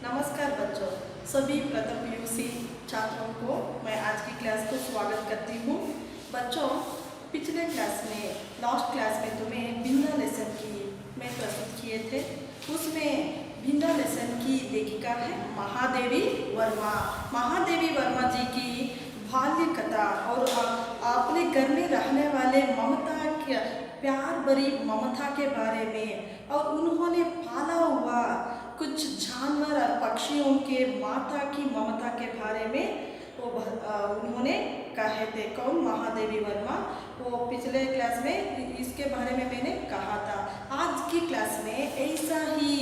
नमस्कार बच्चों, सभी प्रथम पीयूसी छात्रों को मैं आज की क्लास को स्वागत करती हूँ। बच्चों, पिछले क्लास में लास्ट क्लास में तुम्हें भिन्ना लेसन की मैं प्रस्तुत किए थे। उसमें भिन्ना लेसन की लेखिका है महादेवी वर्मा। महादेवी वर्मा जी की बाल्य कथा और अपने घर में रहने वाले ममता के प्यार भरी ममता के बारे में और उन्होंने पाला हुआ कुछ जानवर और पक्षियों के माता की ममता के बारे में वो उन्होंने कहे थे। कौन? महादेवी वर्मा। वो पिछले क्लास में इसके बारे में मैंने कहा था। आज की क्लास में ऐसा ही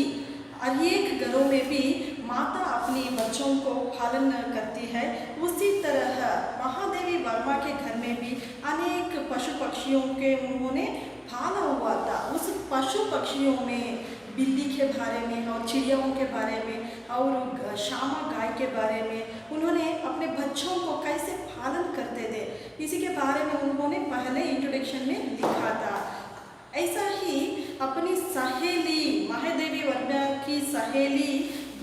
अनेक घरों में भी माता अपनी बच्चों को पालन करती है, उसी तरह महादेवी वर्मा के घर में भी अनेक पशु पक्षियों के उन्होंने पाला हुआ था। उस पशु पक्षियों में बिल्ली के बारे में और चिड़ियाओं के बारे में और श्यामा गाय के बारे में उन्होंने अपने बच्चों को कैसे पालन करते थे, इसी के बारे में उन्होंने पहले इंट्रोडक्शन में लिखा था। ऐसा ही अपनी सहेली महादेवी वर्मा की सहेली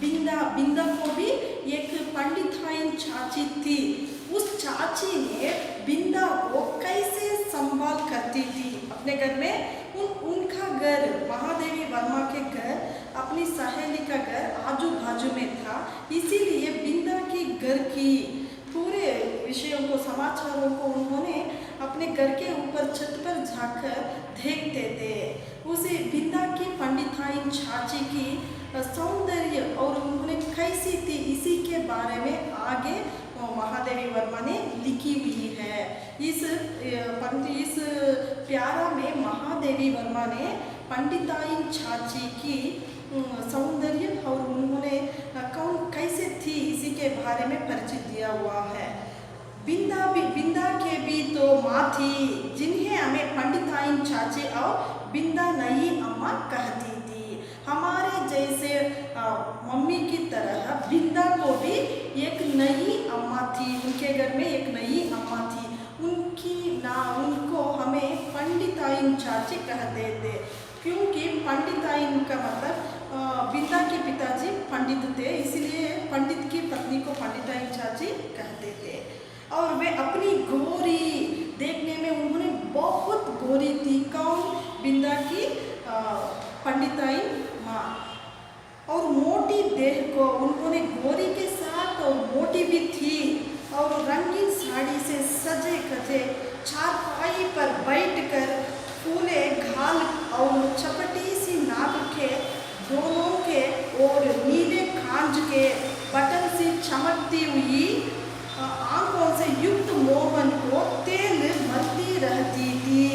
बिंदा को भी एक पंडिताइन चाची थी। उस चाची ने बिंदा को कैसे संभाल करती थी अपने घर में। उनका घर, महादेवी वर्मा के घर अपनी सहेली का घर आजू बाजू में था, इसीलिए बिंदा की घर की पूरे विषयों को, समाचारों को उन्होंने अपने घर के ऊपर छत पर जाकर देखते थे। उसे बिंदा की पंडिताइन चाची की सौंदर्य और उन्होंने कैसी थी, इसी के बारे में आगे महादेवी वर्मा ने लिखी हुई है। इस प्यारा में महादेवी वर्मा ने पंडिताइन चाची की सौंदर्य और उन्होंने कौन कैसे थी, इसी के बारे में परिचय दिया हुआ है। बिंदा के भी तो माँ थी, जिन्हें हमें पंडिताइन चाची और बिंदा नई अम्मा कहती थी। हमारे जैसे मम्मी की तरह बिंदा को भी एक नई अम्मा थी, उनके घर में एक नई अम्मा थी। उनको हमें पंडिताइन चाची कहते थे, क्योंकि पंडिताइन का मतलब बिंदा के पिताजी पंडित थे, इसलिए पंडित की पत्नी को पंडिताइन चाची कहते थे। और वे अपनी गोरी देखने में उन्होंने बहुत गोरी थी। कौन? बिंदा की पंडिताइन माँ। और मोटी देह को उन्होंने गोरी के साथ और मोटी भी थी और रंगीन साड़ी से सजे खजे चारपाई पर बैठकर फूले घाल और चपटी सी नाक के दोनों के और नीले खांज के बटन से चमकती हुई आंखों से युक्त मोहन को तेल मलती रहती थी।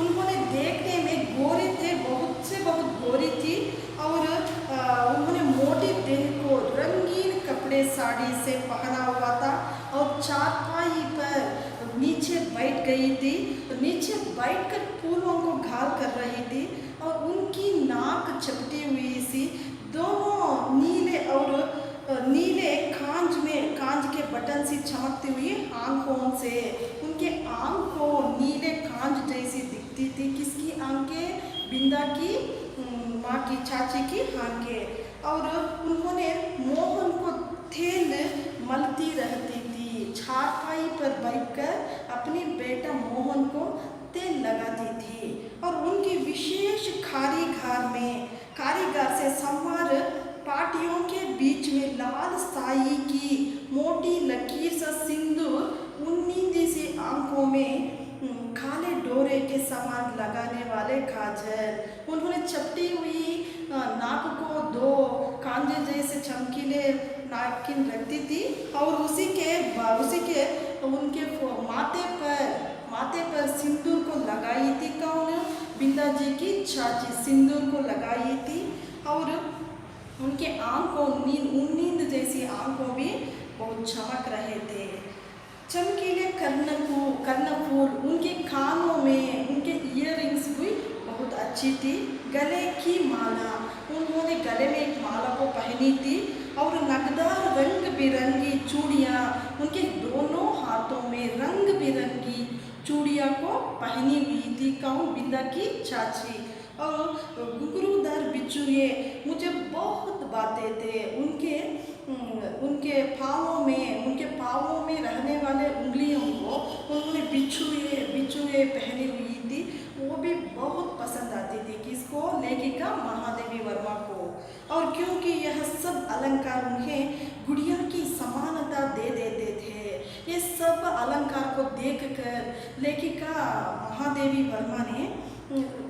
उन्होंने देखने में गोरे थे, बहुत से बहुत गोरी थी और उन्होंने मोटी देह को रंगीन कपड़े साड़ी से पहना हुआ था और चारपाई पर नीचे बैठ गई थी। नीचे बैठकर फूलों को घाल कर रही थी और उनकी नाक चपटी हुई सी, दोनों नीले कांच के बटन से चमकती हुई आंखों से, उनके आंखों नीले कांच जैसी दिखती थी। किसकी आंखें? बिंदा की माँ की, चाची की आंखें। और उन्होंने मोहन को तेल मलती रहती थी, चारपाई पर बैठकर अपनी बेटा मोहन को तेल लगाती थी। और उनकी विशेष कारीगर से संवार पाटियों के बीच में लाल साई की मोटी लकीर सा सिंदूर, उन्नीदी सी आंखों में काले डोरे के समान लगाने वाले काजल। उन्होंने चपटी हुई नाक को दो कांजे जैसे चमकीले नाखून रखती थी और उसी के उनके माथे पर सिंदूर को लगाई थी। कौन? बिंदा जी की चाची सिंदूर को लगाई थी और उनके आंखों नींद जैसी आंखों भी बहुत चमक रहे थे। चमकीले कर्णफूल उनके कानों में, उनके इयररिंग्स भी बहुत अच्छी थी। गले की माला, उन्होंने गले में एक माला को पहनी थी और नगदार रंग बिरंगी चूड़ियाँ, उनके दोनों हाथों में रंग बिरंगी चूड़ियाँ को पहनी हुई थी। कौन? बिंदा की चाची। और घुंघरूदार बिच्छू, ये मुझे बहुत बातें थे। उनके पाँवों में रहने वाले उंगलियों को उन्होंने बिछुए पहनी हुई थी। वो भी बहुत पसंद आती थी किसको, लेखिका महादेवी वर्मा को। और क्योंकि यह सब अलंकार उन्हें गुड़िया की समानता दे देते थे, ये सब अलंकार को देखकर लेखिका महादेवी वर्मा ने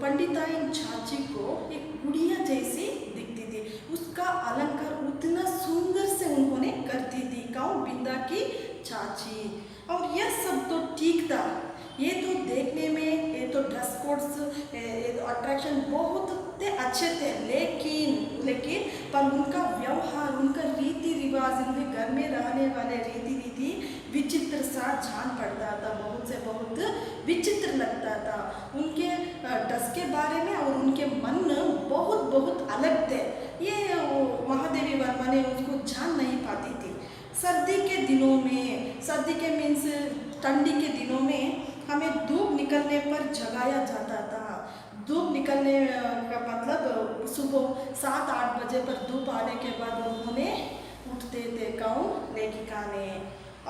पंडिताइन चाची को एक गुड़िया जैसी दिखती थी। उसका अलंकार उतना सुंदर से उन्होंने करती थी, कौन, बिंदा की चाची। और यह सब तो ठीक था, ये तो देखने में, ये तो ड्रेस कोड्स, ये तो अट्रैक्शन बहुत अच्छे थे, लेकिन पर उनका व्यवहार, उनका रीति रिवाज, उनके घर में रहने वाले रीति नीति विचित्र सा जान पड़ता था, बहुत से बहुत विचित्र लगता था। उनके ड्रेस के बारे में और उनके मन बहुत बहुत अलग थे। ये महादेवी वर्मा ने उसको जान नहीं पाती थी। सर्दी के मीन्स ठंडी के दिनों में हमें धूप निकलने पर जगाया जाता था। धूप निकलने का मतलब सुबह 7-8 बजे पर धूप आने के बाद उन्होंने उठते थे, कौन, लेखिका ने।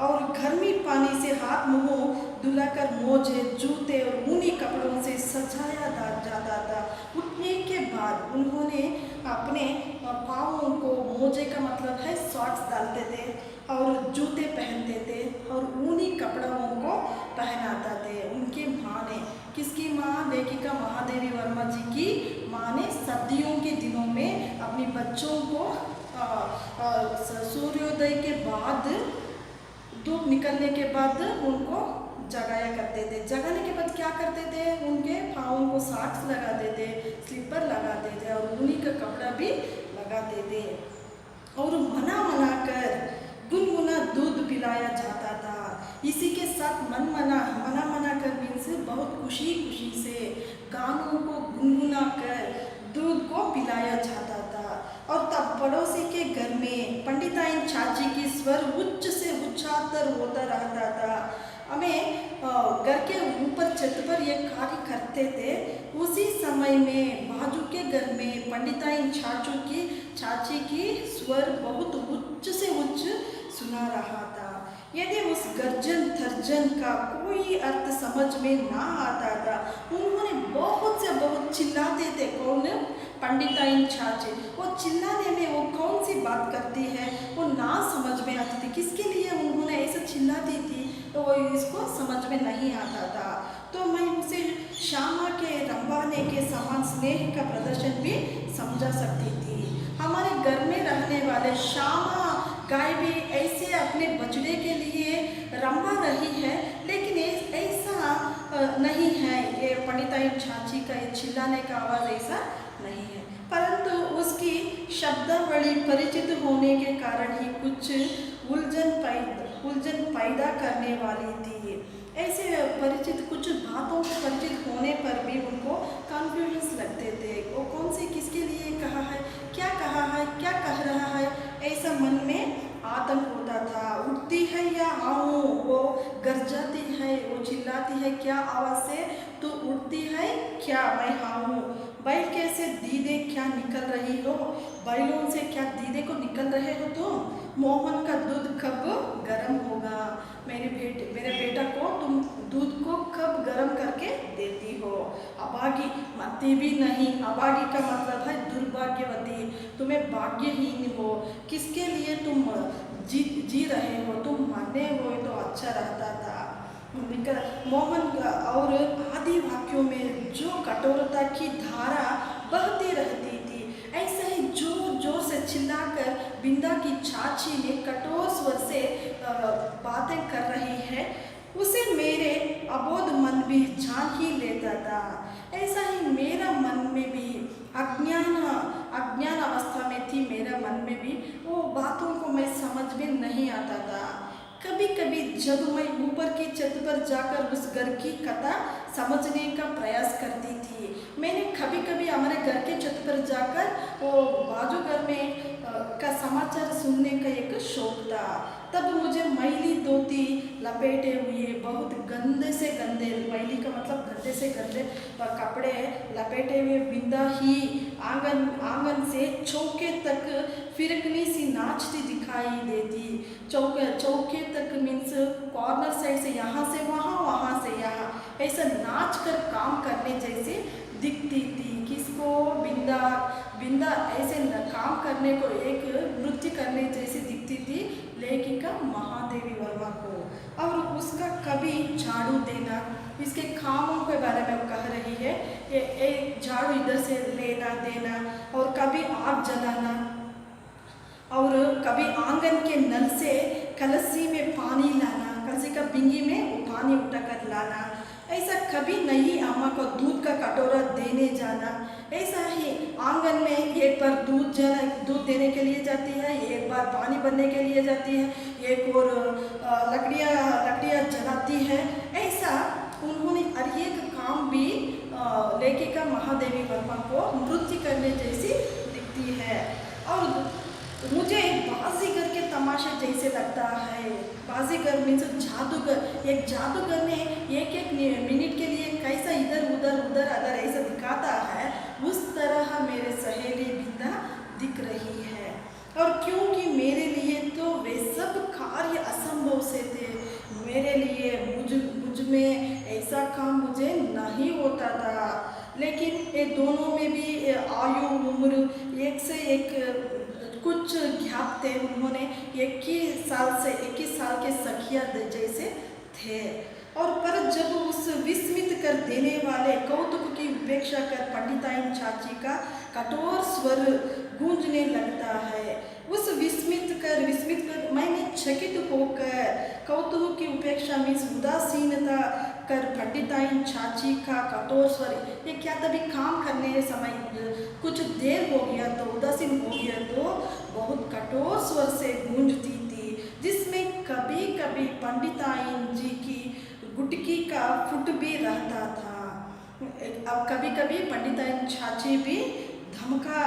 और गर्मी पानी से हाथ मुंह धुलाकर मोजे, जूते और ऊनी कपड़ों से सजाया जाता था। उठने के बाद उन्होंने अपने पाँवों को, मोजे का मतलब है शॉर्ट्स डालते थे और जूते पहनते थे और ऊनी कपड़ों को पहनाते थे। उनकी माँ ने, किसकी माँ, लेखिका महादेवी वर्मा जी की माँ ने सर्दियों के दिनों में अपने बच्चों को सूर्योदय के बाद, धूप निकलने के बाद उनको जगाया करते थे। जगाने के बाद क्या करते थे, उनके पाँवों को सॉक्स लगाते थे, स्लीपर लगाते थे और ऊनी का कपड़ा भी लगाते थे। और मना कर गुनगुना दूध पिलाया जाता था। इसी के साथ मना कर मीन्स बहुत खुशी से गानों को गुनगुना कर दूध को पिलाया जाता था। और तब पड़ोसी के घर में पंडिताइन चाची की स्वर उच्च से उच्चातर होता रहता था। हमें घर के ऊपर छत पर ये कार्य करते थे। उसी समय में बाजू के घर में पंडिताइन चाची की स्वर बहुत उच्च से उच्च सुना रहा था। यदि उस गर्जन तर्जन का कोई अर्थ समझ में ना आता था, उन्होंने बहुत से बहुत चिल्लाते थे, कौन, पंडिताइन चाची। वो चिल्लाने में वो कौन सी बात करती है वो ना समझ में आती थी, किसके लिए उन्होंने ऐसे चिल्लाती थी तो वो इसको समझ में नहीं आता था। तो मैं उसे श्यामा के रंबाने के समान स्नेह का प्रदर्शन भी समझा सकती थी। हमारे घर में रहने वाले श्यामा गाय भी ऐसे अपने बछड़े के लिए रंबा रही है, लेकिन ऐसा नहीं है, ये पंडिताइन चाची का ये चिल्लाने का आवाज़ ऐसा नहीं है, परंतु उसकी शब्दावली परिचित होने के कारण ही कुछ उलझन पैदा करने वाली थी। ऐसे कुछ बातों से परिचित होने पर भी उनको कन्फ्यूजन्स लगते थे। वो कौन से किसके लिए कहा है, क्या कह रहा है, ऐसा मन में आतंक होता था। उठती है या आऊँ, वो गरजाती है, वो चिल्लाती है क्या आवाज़ से, तो उठती है क्या, मैं आऊँ। बैल कैसे दीदे क्या निकल रही हो, बैलों से क्या दीदे को निकल रहे हो तुम। मोहन का दूध कब गर्म होगा, मेरे बेटा को तुम दूध को कब गर्म करके देती हो। अभागी मती भी नहीं, अभागी का मतलब है दुर्भाग्यवती, तुम्हें भाग्यहीन हो, किसके लिए तुम जी रहे हो, तुम मरने हो तो अच्छा रहता था। मोहन का और आदि वाक्यों में जो कठोरता की धारा बहती रहती थी, ऐसे ही जोर से चिल्लाकर बिंदा की चाची ने कठोर स्वर से बातें कर रही है, उसे मेरे अबोध मन भी जान ही लेता था। ऐसा ही मेरा मन में भी अज्ञान अवस्था में थी, मेरा मन में भी वो बातों को मैं समझ में नहीं आता था। कभी कभी जब मैं ऊपर की छत पर जाकर उस घर की कथा समझने का प्रयास करती थी, मैंने कभी हमारे घर के छत पर जाकर वो बाजू घर में का समाचार सुनने का एक शौक था। तब मुझे मैली धोती लपेटे हुए बहुत गंदे से गंदे, मैली का मतलब गंदे से गंदे कपड़े लपेटे हुए बिंदा ही आंगन से चौके तक फिरकनी सी नाचती दिखाई देती। चौके तक मीन्स कॉर्नर साइड से यहाँ से वहाँ, वहाँ से यहाँ, ऐसा नाच कर काम करने जैसे दिखती थी। किसको? बिंदा। बिंदा ऐसे काम करने को, एक नृत्य करने जैसी दिखती थी लेखिका महादेवी वर्मा को। और उसका कभी झाड़ू देना, इसके कामों के बारे में कह रही है, एक झाड़ू इधर से लेना देना, और कभी आग जलाना, और कभी आंगन के नल से कलसी में पानी लाना, कलसी का बिंगी में पानी उठाकर लाना। ऐसा कभी नई अम्मा को दूध का कटोरा देने जाना। ऐसा ही आंगन में एक बार दूध देने के लिए जाती है, एक बार पानी भरने के लिए जाती है, एक और लकड़ियाँ जलाती है। ऐसा उन्होंने हर एक काम भी लेखिका महादेवी वर्मा को नृत्य करने जैसी दिखती है। और मुझे बाजीगर के तमाशे जैसे लगता है। बाजीगर मीन्स जादूगर। एक जादूगर ने एक मिनट के लिए कैसा इधर उधर अगर ऐसा दिखाता है, उस तरह मेरे सहेली बिंदा दिख रही है। और क्योंकि मेरे लिए तो वे सब कार्य असंभव से थे, मेरे लिए मुझ में ऐसा काम मुझे नहीं होता था। लेकिन ये दोनों में भी आयु उम्र एक से एक कुछ गैप थे। उन्होंने 21 साल के सखिया जैसे थे। और पर जब उस विस्मित कर देने वाले कौतुक की उपेक्षा कर पंडिताइन चाची का कठोर स्वर गूंजने लगता है, उस विस्मित कर मैंने चकित होकर, कौतुक की उपेक्षा मीन्स उदासीनता कर पंडिताइन चाची का कठोर स्वर, ये क्या तभी काम करने समय कुछ देर हो गया तो उदासीन हो गया तो बहुत कठोर स्वर से गूंजती थी, जिसमें कभी कभी पंडिताइन जी की गुटकी का फुट भी रहता था। अब कभी कभी पंडिताइन चाची भी धमका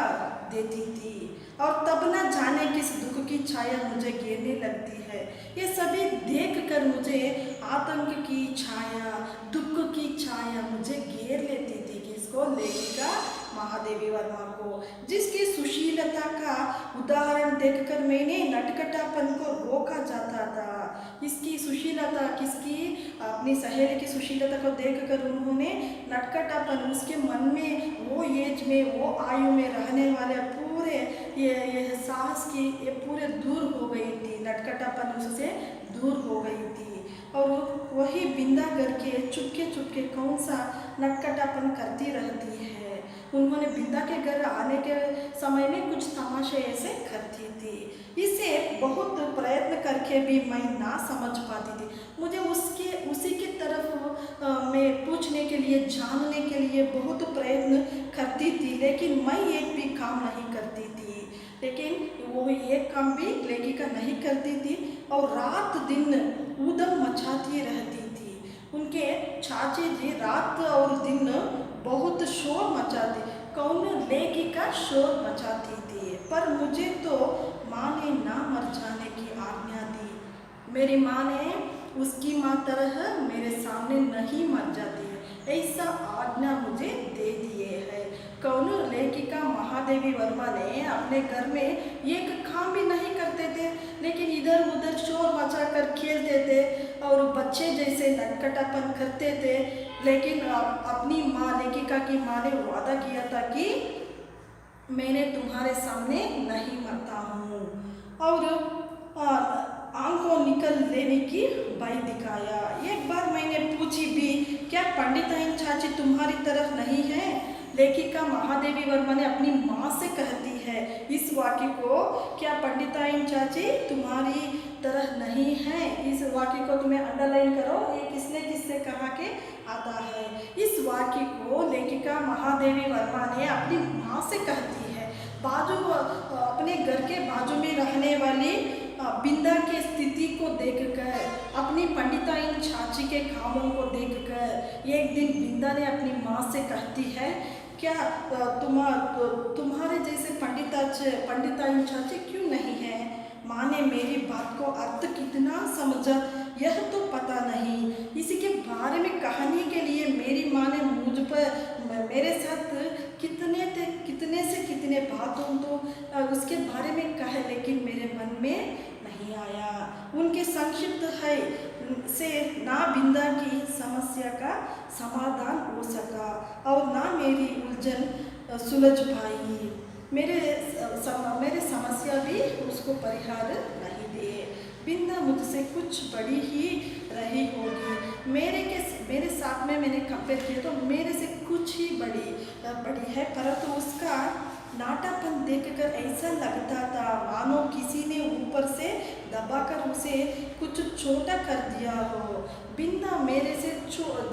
देती थी। और तब न जाने किस दुख की छाया मुझे घेरने लगती है। ये सभी देखकर मुझे आतंक की छाया, दुख की छाया मुझे घेर लेती थी। किसको? लेखिका महादेवी वर्मा को, जिसकी सुशीलता का उदाहरण देखकर मैंने नटखटापन को रोका जाता था। इसकी सुशीलता, किसकी? अपनी सहेली की सुशीलता को देखकर उन्होंने नटखटापन, उसके मन में वो एज में, वो आयु में रहने वाले पूरे ये साहस की ये पूरे दूर हो गई थी, नटखटापन उससे दूर हो गई थी। और वही बिंदा करके चुपके कौन सा नटखटापन करती रहती है। उन्होंने बिंदा के घर आने के समय में कुछ तमाशे ऐसे करती थी। इसे बहुत प्रयत्न करके भी मैं ना समझ पाती थी। मुझे उसी की तरफ में पूछने के लिए, जानने के लिए बहुत प्रयत्न करती थी, लेकिन मैं एक भी काम नहीं करती थी। लेकिन वो एक काम भी लेखिका नहीं करती थी और रात दिन ऊधम मचाती रहती थी। उनके चाची जी रात और दिन बहुत शोर मचाती, कौन? लेखिका शोर मचाती थी। पर मुझे तो माँ ने ना मर जाने की आज्ञा दी। मेरी माँ ने उसकी माँ तरह मेरे सामने नहीं मर जाती है, ऐसा आज्ञा मुझे दे दिए है। कौन? लेखिका महादेवी वर्मा ने अपने घर में एक काम भी नहीं करते थे, लेकिन इधर उधर शोर मचाकर खेलते थे और बच्चे जैसे नटखटापन करते थे। लेकिन अपनी माँ, लेखिका की माँ ने वादा किया था कि मैंने तुम्हारे सामने नहीं मरता हूँ, और आंखों निकल लेने की भय दिखाया। एक बार मैंने पूछी भी, क्या पंडिताइन चाची तुम्हारी तरफ नहीं है? लेखिका महादेवी वर्मा ने अपनी माँ से कहती है इस वाक्य को, क्या पंडिताइन चाची तुम्हारी तरह नहीं है? इस वाक्य को तुम्हें अंडरलाइन करो, ये किसने किससे कहा के आता है। इस वाक्य को लेखिका महादेवी वर्मा ने अपनी माँ से कहती है। अपने घर के बाजू में रहने वाली बिंदा के स्थिति को देखकर, अपनी पंडिताइन चाची के कामों को देखकर एक दिन बिंदा ने अपनी माँ से कहती है, क्या तुम्हारे जैसे पंडिताइन चाची क्यों नहीं है? माँ ने मेरी बात को अर्थ कितना समझा यह तो पता नहीं। इसी के बारे में कहानी के लिए मेरी माँ ने मुझ पर, मेरे साथ कितने कितने से कितने बातों तो उसके बारे में कहे, लेकिन मेरे मन में नहीं आया। उनके संक्षिप्त है से ना बिंदा की समस्या का समाधान हो सका और ना मेरी उलझन सुलझ पाई। मेरे समस्या भी उसको परिहार नहीं दिए। बिंदा मुझसे कुछ बड़ी ही रही होगी। मेरे साथ में मैंने कंपेयर किया तो मेरे से कुछ ही बड़ी है, परंतु उसका नाटापन देखकर ऐसा लगता था मानो किसी ने ऊपर से दबाकर उसे कुछ छोटा कर दिया हो। बिंदा मेरे से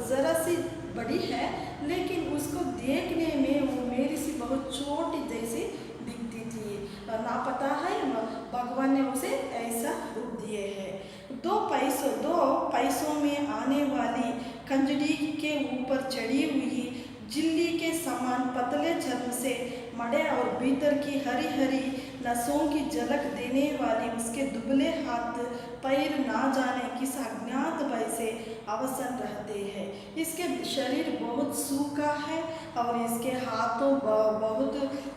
ज़रा सी बड़ी है, लेकिन उसको देखने में वो मेरी सी बहुत छोटी जैसी दिखती थी। ना पता है भगवान ने उसे ऐसा रूप दिए है। दो पैसों में आने वाली कंजड़ी के ऊपर चढ़ी हुई झिल्ली के समान पतले चर्म से मड़े और भीतर की हरी हरी नसों की झलक देने वाली उसके दुबले हाथ पैर ना जाने किस अज्ञात भय से अवसन रहते हैं। इसके शरीर बहुत सूखा है और इसके हाथों बहुत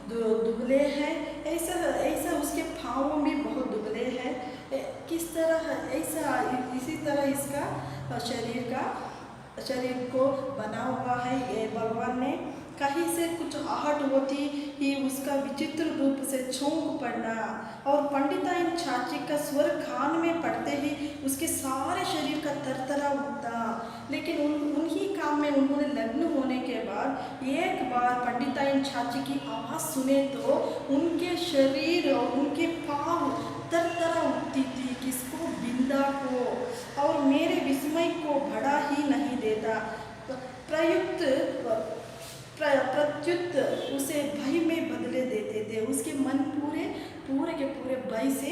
दुबले हैं। ऐसा उसके पाँव भी बहुत दुबले हैं। किस तरह ऐसा इसी तरह इसका शरीर को बना हुआ है ये भगवान ने। कहीं से कुछ आहट होती ही उसका विचित्र रूप से चौंक पड़ना और पंडिताइन चाची का स्वर कान में पड़ते ही उसके सारे शरीर का तरतरा उठता। लेकिन उन्हीं काम में उन्होंने लग्न होने के बाद एक बार पंडिताइन चाची की आवाज़ सुने तो उनके शरीर और उनके पाँव तरतरा उठती थी। किसको? बिंदा को। और मेरे विस्मय को बढ़ा ही नहीं देता। प्रत्युत उसे भय में बदले देते थे। उसके मन पूरे के पूरे भय से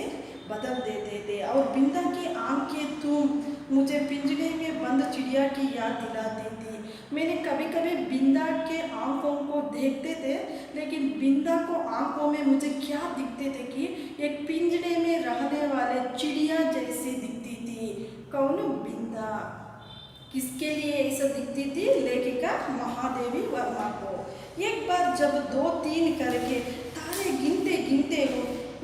बदल देते थे। और बिंदा की आंखें तुम मुझे पिंजरे में बंद चिड़िया की याद दिलाती थी। मैंने कभी कभी बिंदा के आंखों को देखते थे, लेकिन बिंदा को आंखों में मुझे क्या दिखते थे कि एक पिंजरे में रहने वाले चिड़िया जैसी दिखती थी। कौन? बिंदा। किसके लिए ऐसा दिखती थी? लेखिका महादेवी वर्मा को। एक बार जब 2-3 करके तारे गिनते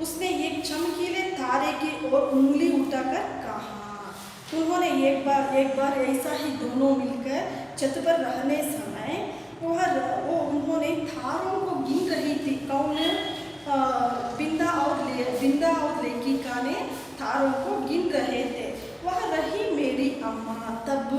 उसने एक चमकीले तारे की ओर उंगली उठाकर कहा। उन्होंने एक बार ऐसा ही दोनों मिलकर छत पर रहने समय उन्होंने तारों को गिन रही थी। कौन? बिंदा और लेखिका ने तारों को गिन रहे थे। वह रही मेरी अम्मा। तब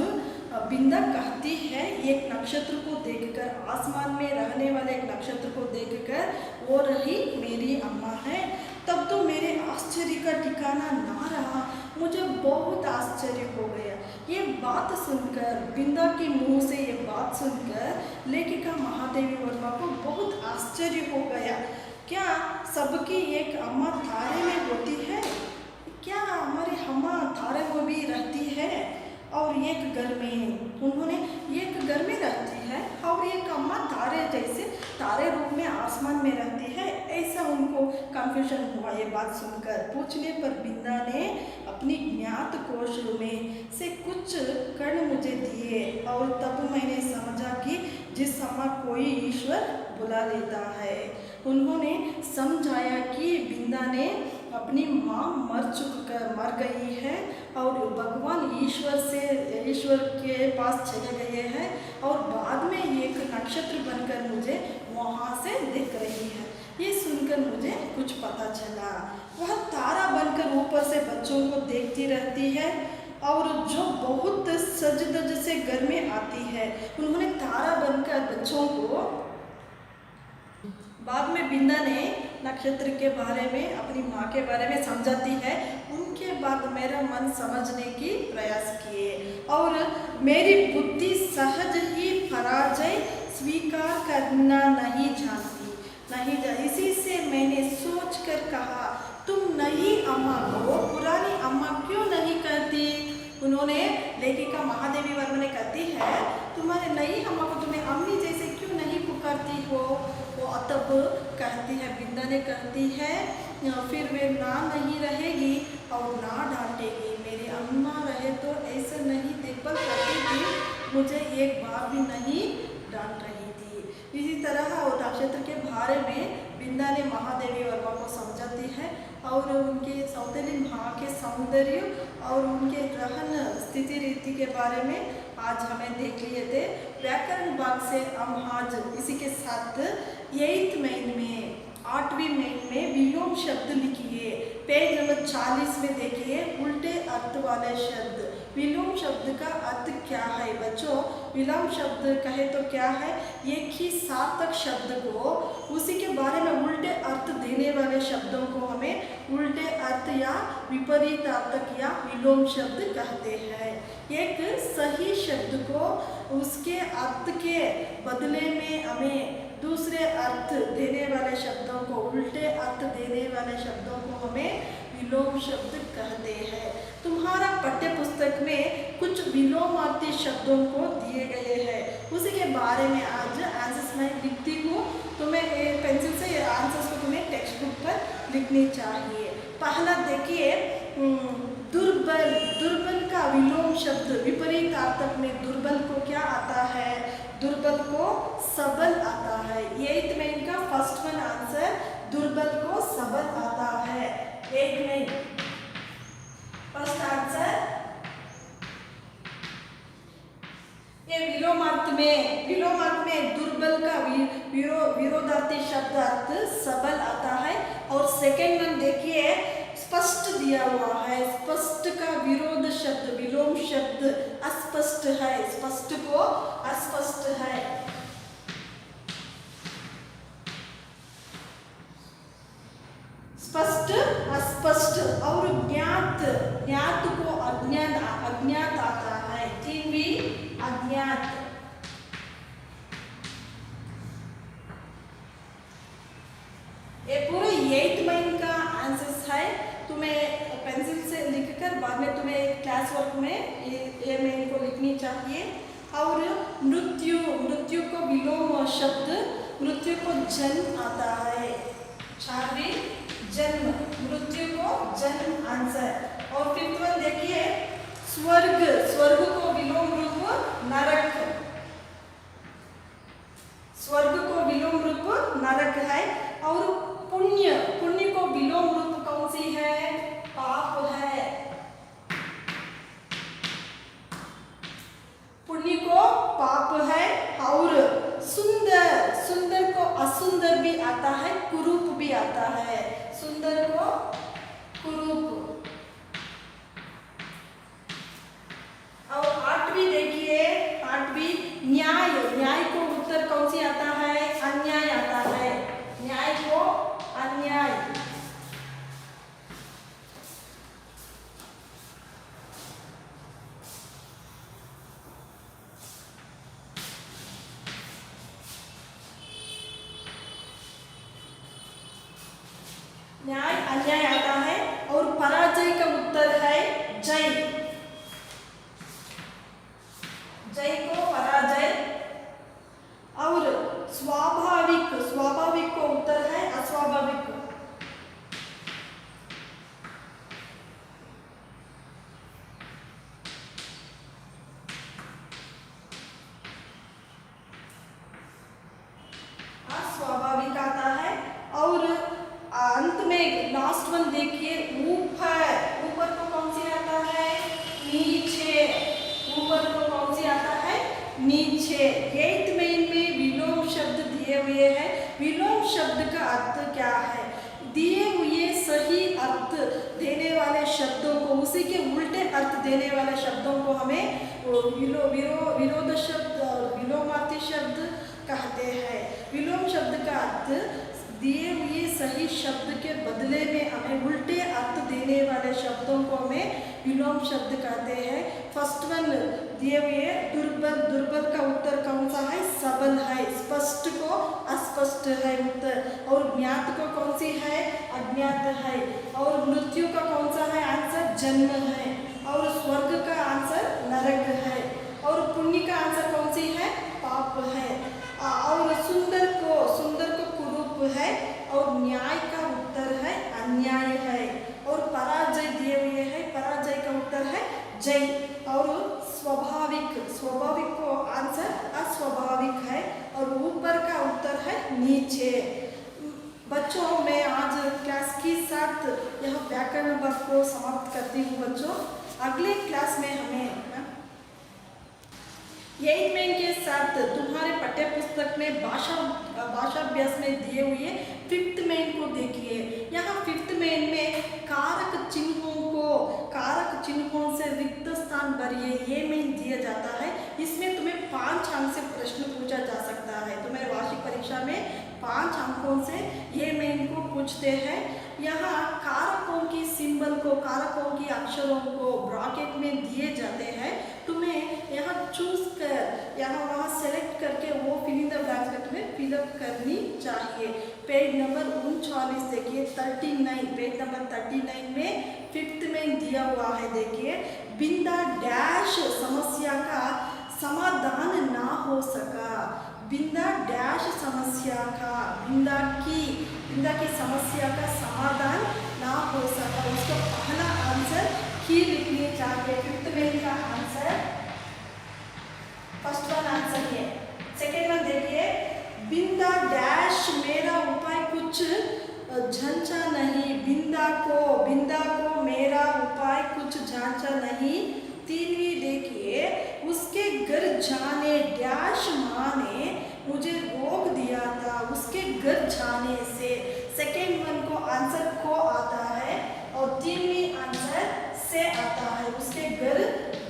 बिंदा कहती है, एक नक्षत्र को देखकर, आसमान में रहने वाले एक नक्षत्र को देखकर वो रही मेरी अम्मा है। तब तो मेरे आश्चर्य का ठिकाना ना रहा। मुझे बहुत आश्चर्य हो गया ये बात सुनकर। बिंदा के मुंह से ये बात सुनकर लेखिका महादेवी वर्मा को बहुत आश्चर्य हो गया। क्या सबकी एक अम्मा तारे में होती है? क्या हमारी अम्मा तारे में भी रहती है? और एक घर में रहती है और एक अम्मा तारे रूप में आसमान में रहती है। ऐसा उनको कंफ्यूजन हुआ ये बात सुनकर। पूछने पर बिंदा ने अपनी ज्ञात कोश में से कुछ कण मुझे दिए और तब मैंने समझा कि जिस समय कोई ईश्वर बुला लेता है। उन्होंने समझाया कि बिंदा ने अपनी माँ मर गई है और भगवान ईश्वर के पास चले गए हैं और बाद में एक नक्षत्र बनकर मुझे वहाँ से दिख रही है। ये सुनकर मुझे कुछ पता चला। वह तारा बनकर ऊपर से बच्चों को देखती रहती है और जो बहुत सज धज से घर में आती है। उन्होंने तारा बनकर बच्चों को, बाद में बिंदा ने नक्षत्र के बारे में अपनी माँ के बारे में समझाती है। उनके बाद मेरा मन समझने की प्रयास किए और मेरी बुद्धि सहज ही पराजय स्वीकार करना नहीं जानती। इसी से मैंने सोच कर कहा, तुम नई अम्मा को पुरानी अम्मा क्यों नहीं करती? उन्होंने लेखिका महादेवी वर्मा ने कहती है, तुम्हारे नई अम्मा को तुम्हें अम्मी जैसे क्यों नहीं पुकारती हो? वो तब कहती है, बिंदा ने कहती है, फिर वे ना नहीं रहेगी और ना डांटेगी। मेरी अम्मा रहे तो ऐसे नहीं देखभाल करती थी, मुझे एक बार भी नहीं डांट रही थी। इसी तरह वो नक्षत्र के बारे में बिंदा ने महादेवी वर्मा को समझाती है और उनके सौतेली माँ के सौंदर्य और उनके रहन स्थिति रीति के बारे में आज हमें देख लिए थे। व्याकरण भाग से हम आज इसी के साथ 8th मेन में 8वीं मेन में विलोम शब्द लिखिए। पेज नंबर 40 में देखिए उल्टे अर्थ वाले शब्द। विलोम शब्द का अर्थ क्या है बच्चों? विलोम शब्द कहे तो क्या है? एक ही सार्थक शब्द को उसी के बारे में उल्टे अर्थ देने वाले शब्दों को हमें उल्टे अर्थ या विपरीत अर्थक या विलोम शब्द कहते हैं। एक सही शब्द को उसके अर्थ के बदले में हमें दूसरे अर्थ देने वाले शब्दों को उल्टे अर्थ देने वाले शब्दों को हमें विलोम शब्द कहते हैं। तुम्हारा पाठ्य पुस्तक में कुछ विलोमार्थी शब्दों को दिए गए हैं, उसी के बारे में आज आंसर्स मैं लिखती हूँ। तुम्हें पेंसिल से ये आंसर्स को तुम्हें टेक्स्ट बुक पर लिखनी चाहिए। पहला देखिए दुर्बल। दुर्बल का विलोम शब्द विपरीत अर्थक में दुर्बल को क्या आता है? दुर्बल को सबल आता है। 8th मेन का फर्स्ट वन आंसर दुर्बल को सबल आता है। 8th main first answer. ये विलोमार्थ में दुर्बल का विरोधार्थी शब्द अर्थ सबल आता है। और सेकेंड वन देखिए स्पष्ट दिया हुआ है। स्पष्ट का विरोध शब्द विलोम शब्द अस्पष्ट है। स्पष्ट को अस्पष्ट है। स्पष्ट अस्पष्ट। और ज्ञात ज्ञात को अज्ञात आता है। 3वीं अज्ञात। ये पूरे 8th मेन का आंसर्स है। तुम्हें पेंसिल से लिखकर बाद में तुम्हें क्लास वर्क में ये मेन को लिखनी चाहिए। और मृत्यु को विलोम शब्द मृत्यु को जन्म आता है। 4वीं जन्म। मृत्यु को जन्म आंसर। और 5th वन देखिए स्वर्ग को विलोम रूप नरक। स्वर्ग को विलोम रूप नरक है। और पुण्य को विलोम रूप कौन सी है? पाप है। पुण्य को पाप है। और सुंदर को असुंदर भी आता है, कुरूप भी आता है। सुंदर को कुरूप। और 8वीं देखिए 8वीं न्याय को उत्तर कौन सी आता है? अन्याय आता है। न्याय को अन्याय। न्याय अन्याय आता है। और पराजय का उत्तर है जय। जय को पराजय। और स्वाभाविक को उत्तर है अस्वाभाविक। अस्वाभाविक आता है। और अंत में लास्ट वन देखिए ऊपर को कौन सी आता है? नीचे। ऊपर को कौन सी आता है? नीचे। 8th मेन में विलोम शब्द दिए हुए हैं। विलोम शब्द का अर्थ क्या है? दिए हुए सही अर्थ देने वाले शब्दों को उसी के उल्टे अर्थ देने वाले शब्दों को हमें विरोध शब्द और विलोमार्थी शब्द कहते हैं। विलोम शब्द का अर्थ दिए हुए सही शब्द के बदले में हमें उल्टे अर्थ देने वाले शब्दों को हमें विलोम शब्द कहते हैं। फर्स्ट वन दिए हुए दुर्बल का उत्तर कौन सा है? सबल है। स्पष्ट को अस्पष्ट है उत्तर। और ज्ञात को कौन सी है? अज्ञात है। और मृत्यु का कौन सा है आंसर? जन्म है। और स्वर्ग का आंसर नरक है। और पुण्य का आंसर कौन सी है? पाप है। और सुंदर को कुरूप है। और न्याय का उत्तर है अन्याय है। और पराजय दिए हुए है। पराजय का उत्तर है जय। और स्वाभाविक को आंसर अस्वाभाविक है। और ऊपर का है नीचे। बच्चों मैं आज क्लास के साथ यह व्याकरण वर्ग को समाप्त करती हूँ बच्चों। अगले क्लास में हमें 8 मई के साथ तुम्हारे पाठ्य पुस्तक में भाषाभ्यास में दिए हुए 5th मई को देखिए। यहाँ 5th मई में कारक चिन्हों से रिक्त स्थान भरिए ये में दिया जाता है। इसमें तुम्हें 5 अंक से प्रश्न पूछा जा सकता है। तुम्हारे वार्षिक परीक्षा में 5 अंकों से ये में को पूछते हैं। यहाँ कारकों की सिंबल को, कारकों की अक्षरों को ब्रैकेट में दिए जाते हैं। तुम्हें यहाँ चूज कर यहाँ वहाँ सेलेक्ट करके वो फिल इन द ब्लैंक्स में तुम्हें फिलअप करनी चाहिए। पेज नंबर 39 देखिए 39, पेज नंबर 39 में 5th में दिया हुआ है। देखिए बिंदा डैश समस्या का समाधान ना हो सका। बिंदा डैश समस्या का, बिंदा की समस्या का समाधान ना हो सका। उसका पहला आंसर ही लिखनी चाहिए। 5th में का आंसर फर्स्ट वन आंसर है। सेकेंड वन देखिए बिंदा डैश मेरा उपाय कुछ झंझा नहीं। बिंदा को मेरा उपाय कुछ झांझा नहीं। 3वीं देखिए उसके घर जाने डैश माँ ने मुझे रोक दिया था। उसके घर जाने से, सेकेंड वन को आंसर को आता है और 3वीं आंसर से आता है। उसके घर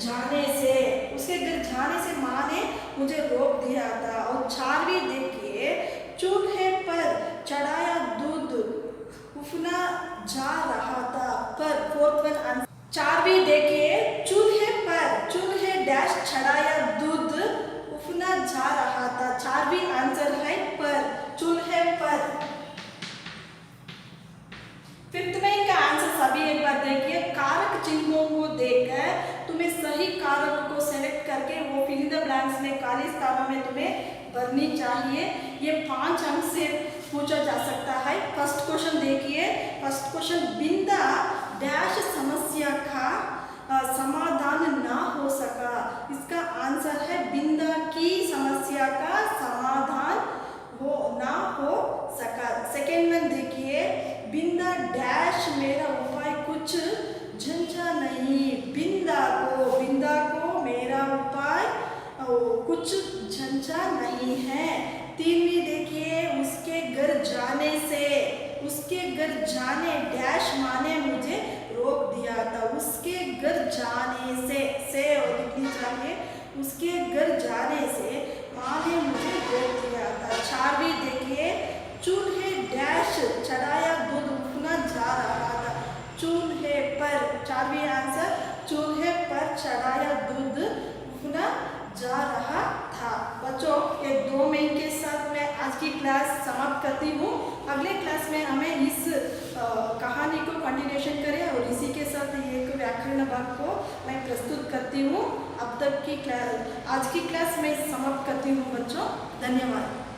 जाने से माँ ने मुझे रोक दिया था। और 4वीं देखिए चूल्हे पर चढ़ाया दूध उफना जा रहा था। पर 4th वन आंसर। 4वीं देखिए चूल्हे डैश चढ़ाया दूध उफना जा रहा था। 4वीं आंसर है पर, चूल्हे पर। 5th में का आंसर सभी एक बार देखिए। कारक चिन्हों को देखकर तुम्हें सही कारक को सेलेक्ट करके वो फिल इन द ब्लैंक्स में खाली स्थानों में तुम्हें भरनी चाहिए। ये 5 अंक से पूछा जा सकता है। फर्स्ट क्वेश्चन देखिए। फर्स्ट क्वेश्चन बिंदा डैश समस्या का समाधान ना हो सका। इसका आंसर है बिंदा की समस्या का समाधान ना हो सका। सेकेंड वन देखिए बिंदा डैश मेरा उपाय कुछ झंझा नहीं। बिंदा को मेरा उपाय कुछ झंझा नहीं है। 3वीं देखिए उसके घर जाने डैश माँ ने मुझे रोक दिया था। उसके घर जाने से और लिखनी चाहिए। उसके घर जाने से माँ ने मुझे रोक दिया था। 4वीं देखिए चूल्हे डैश चढ़ाया दूध उफना जा रहा था। चूल्हे पर, 4वीं आंसर चूल्हे पर चढ़ाया दूध उफना जा रहा था। बच्चों ये 2 मई के साथ मैं आज की क्लास समाप्त करती हूँ। अगले क्लास में हमें इस कहानी को कंटिन्यूशन करें और इसी के साथ एक व्याकरण भाग को मैं प्रस्तुत करती हूँ। अब तक की क्लास, आज की क्लास मैं समाप्त करती हूँ बच्चों। धन्यवाद।